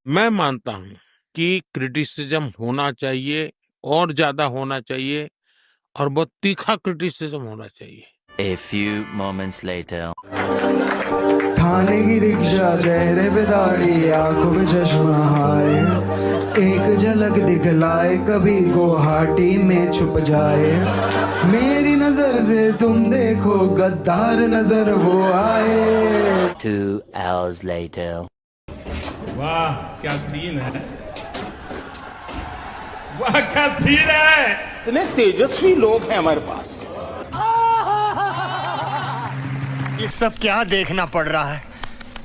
मैं मानता हूं कि क्रिटिसिज्म होना चाहिए और ज्यादा होना चाहिए और बहुत तीखा क्रिटिसिज्म होना चाहिए। A few moments later. थाने की रिक्शा, चेहरे पे दाढ़ी, आंखों में चश्मा, हाय एक झलक दिखलाए, कभी गुवाहाटी में छुप जाए। मेरी नजर से तुम देखो, गद्दार नजर वो आए। 2 hours later. वाह क्या सीन है, वाह क्या सीन है। इतने तेजस्वी लोग हैं हमारे पास। ये सब क्या देखना पड़ रहा है?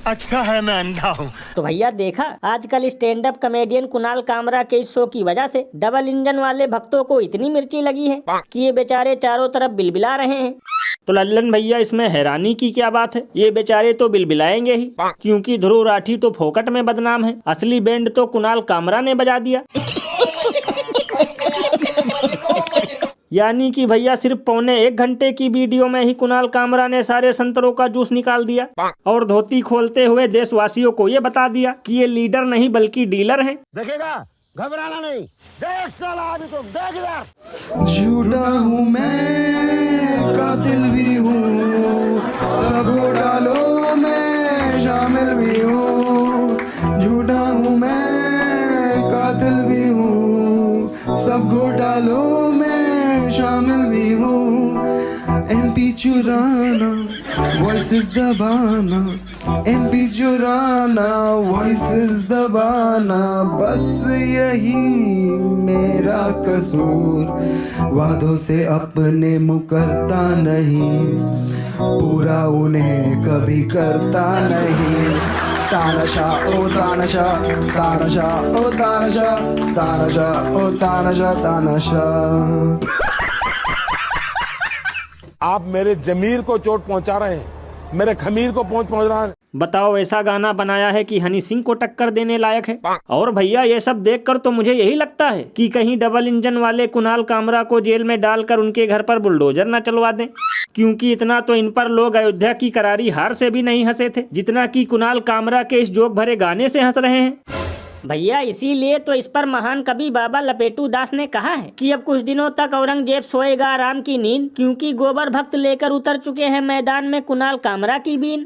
अच्छा है मैं अंधा हूँ। तो भैया देखा, आजकल stand up comedian Kunal Kamra के इस शो की वजह से डबल इंजन वाले भक्तों को इतनी मिर्ची लगी है कि ये बेचारे चारों तरफ बिलबिला रहे हैं। तो लल्लन भैया इसमें हैरानी की क्या बात है, ये बेचारे तो बिलबिलाएंगे ही, क्योंकि ध्रुव राठी तो फोकट में बदनाम है, असली बैंड तो कुणाल कामरा ने बजा दिया। यानी कि भैया सिर्फ पौने 1 घंटे की वीडियो में ही कुणाल कामरा ने सारे संतरों का जूस निकाल दिया और धोती खोलते हुए देशवासियों को ये बता दिया कि ये लीडर नहीं बल्कि डीलर हैं। देखेगा, घबराना नहीं, देख साला अभी तुम देख इधर। झूठा हूँ मैं, कातिल भी हूँ, सब घोटालों में शामिल भी हूँ। झूठा हूँ मैं, कातिल भी हूँ, सब घोटालों में शामिल भी हूँ। एमपी चुराना, वॉइसेस दबाना, एमपी चुराना, वॉइसेस दबाना, बस यही मेरा कसूर। वादों से अपने मुकरता नहीं, पूरा उन्हें कभी करता नहीं। तानाशा ओ तानाशा, तानाशा ओ तानाशा, तानाशा ओ तानाशा, तानाशा। आप मेरे जमीर को चोट पहुंचा रहे हैं, मेरे खमीर को पहुंच रहा है। बताओ, ऐसा गाना बनाया है कि हनी सिंह को टक्कर देने लायक है। और भैया ये सब देखकर तो मुझे यही लगता है कि कहीं डबल इंजन वाले कुणाल कामरा को जेल में डालकर उनके घर पर बुलडोजर न चलवा दें, क्योंकि इतना तो इन पर लोग अयोध्या की करारी हार से भी नहीं हंसे थे जितना कि कुणाल कामरा के इस जोक भरे गाने से हंस रहे हैं। भैया इसीलिए तो इस पर महान कवि बाबा लपेटू दास ने कहा है कि अब कुछ दिनों तक औरंगजेब सोएगा आराम की नींद, क्योंकि गोबर भक्त लेकर उतर चुके हैं मैदान में कुणाल कामरा की बीन।